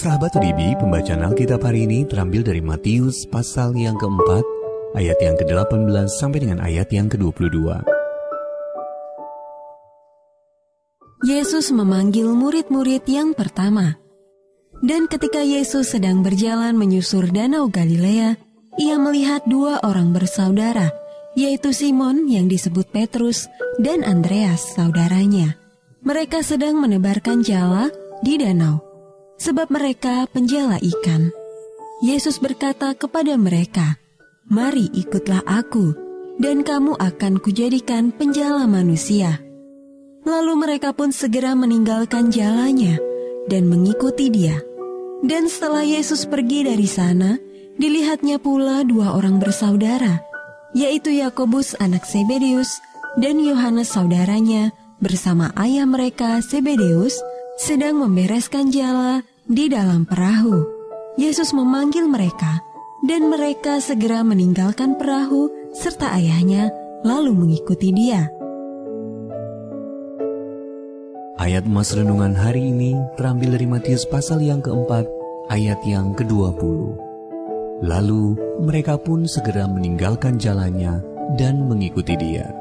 Sahabat ODB, pembacaan Alkitab hari ini terambil dari Matius pasal yang keempat, ayat yang ke-18 sampai dengan ayat yang ke-22. Yesus memanggil murid-murid yang pertama. Dan ketika Yesus sedang berjalan menyusur Danau Galilea, ia melihat dua orang bersaudara, yaitu Simon yang disebut Petrus dan Andreas saudaranya. Mereka sedang menebarkan jala di danau, sebab mereka penjala ikan. Yesus berkata kepada mereka, "Mari ikutlah aku, dan kamu akan kujadikan penjala manusia." Lalu mereka pun segera meninggalkan jalannya dan mengikuti dia. Dan setelah Yesus pergi dari sana, dilihatnya pula dua orang bersaudara, yaitu Yakobus anak Zebedeus dan Yohanes saudaranya bersama ayah mereka Zebedeus sedang membereskan jala di dalam perahu. Yesus memanggil mereka, dan mereka segera meninggalkan perahu serta ayahnya lalu mengikuti dia. Ayat emas renungan hari ini terambil dari Matius pasal yang keempat, ayat yang ke-20. Lalu mereka pun segera meninggalkan jalannya dan mengikuti dia.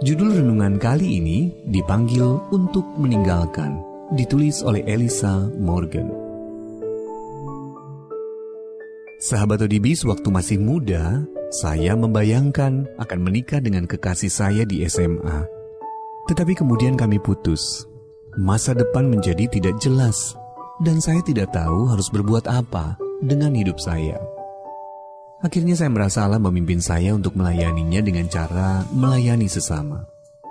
Judul renungan kali ini dipanggil untuk meninggalkan, ditulis oleh Elisa Morgan. Sahabat ODB, sewaktu masih muda, saya membayangkan akan menikah dengan kekasih saya di SMA. Tetapi kemudian kami putus. Masa depan menjadi tidak jelas, dan saya tidak tahu harus berbuat apa dengan hidup saya. Akhirnya saya merasa Allah memimpin saya untuk melayaninya dengan cara melayani sesama.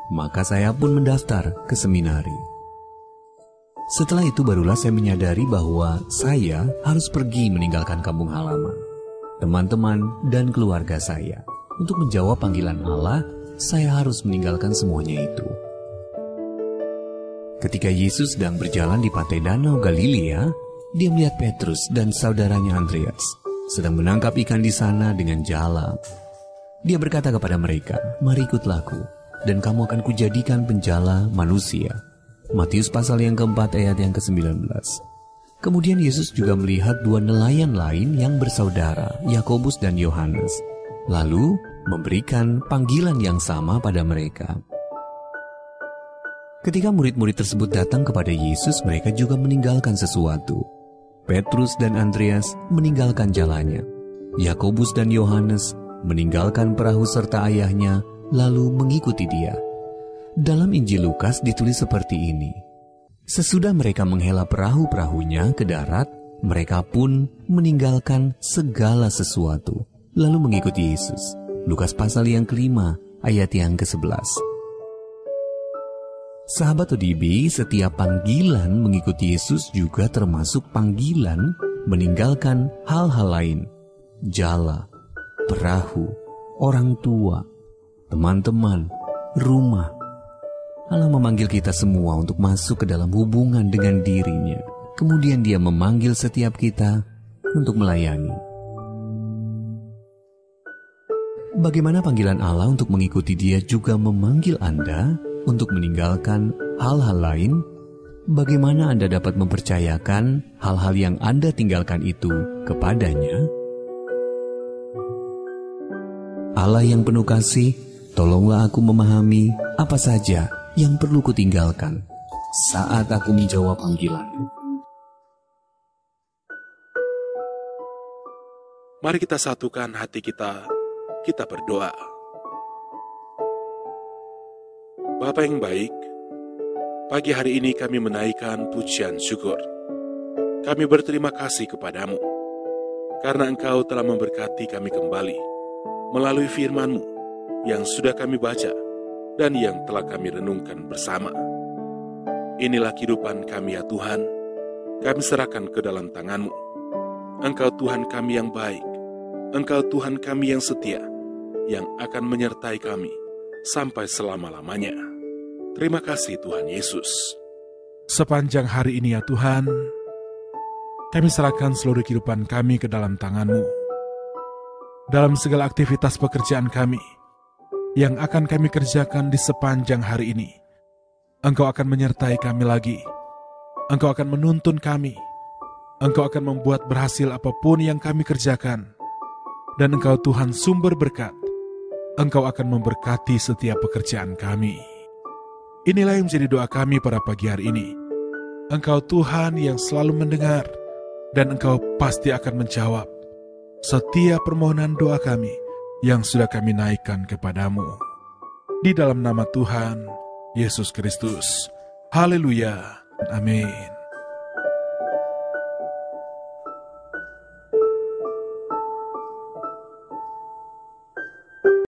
Maka saya pun mendaftar ke seminari. Setelah itu barulah saya menyadari bahwa saya harus pergi meninggalkan kampung halaman, teman-teman, dan keluarga saya. Untuk menjawab panggilan Allah, saya harus meninggalkan semuanya itu. Ketika Yesus sedang berjalan di pantai Danau Galilea, dia melihat Petrus dan saudaranya Andreas sedang menangkap ikan di sana dengan jala. Dia berkata kepada mereka, "Mari ikutlah aku, dan kamu akan kujadikan penjala manusia." Matius pasal yang keempat ayat yang ke-19. Kemudian Yesus juga melihat dua nelayan lain yang bersaudara, Yakobus dan Yohanes, lalu memberikan panggilan yang sama pada mereka. Ketika murid-murid tersebut datang kepada Yesus, mereka juga meninggalkan sesuatu. Petrus dan Andreas meninggalkan jalannya. Yakobus dan Yohanes meninggalkan perahu serta ayahnya, lalu mengikuti dia. Dalam Injil Lukas ditulis seperti ini. Sesudah mereka menghela perahu-perahunya ke darat, mereka pun meninggalkan segala sesuatu, lalu mengikuti Yesus. Lukas pasal yang ke-5, ayat yang ke-11. Sahabat ODB, setiap panggilan mengikuti Yesus juga termasuk panggilan meninggalkan hal-hal lain. Jala, perahu, orang tua, teman-teman, rumah. Allah memanggil kita semua untuk masuk ke dalam hubungan dengan dirinya. Kemudian dia memanggil setiap kita untuk melayani. Bagaimana panggilan Allah untuk mengikuti dia juga memanggil Anda untuk meninggalkan hal-hal lain? Bagaimana Anda dapat mempercayakan hal-hal yang Anda tinggalkan itu kepadanya? Allah yang penuh kasih, tolonglah aku memahami apa saja yang perlu kutinggalkan saat aku menjawab panggilan-Mu. Mari kita satukan hati kita berdoa. Bapa yang baik, pagi hari ini kami menaikkan pujian syukur. Kami berterima kasih kepadamu, karena Engkau telah memberkati kami kembali melalui firman-Mu yang sudah kami baca dan yang telah kami renungkan bersama. Inilah kehidupan kami ya Tuhan, kami serahkan ke dalam tangan-Mu. Engkau Tuhan kami yang baik, Engkau Tuhan kami yang setia, yang akan menyertai kami sampai selama-lamanya. Terima kasih Tuhan Yesus. Sepanjang hari ini ya Tuhan, kami serahkan seluruh kehidupan kami ke dalam tangan-Mu. Dalam segala aktivitas pekerjaan kami, yang akan kami kerjakan di sepanjang hari ini, Engkau akan menyertai kami lagi. Engkau akan menuntun kami. Engkau akan membuat berhasil apapun yang kami kerjakan. Dan Engkau Tuhan sumber berkat. Engkau akan memberkati setiap pekerjaan kami. Inilah yang menjadi doa kami pada pagi hari ini. Engkau Tuhan yang selalu mendengar, dan Engkau pasti akan menjawab setiap permohonan doa kami yang sudah kami naikkan kepadamu. Di dalam nama Tuhan Yesus Kristus. Haleluya. Amin.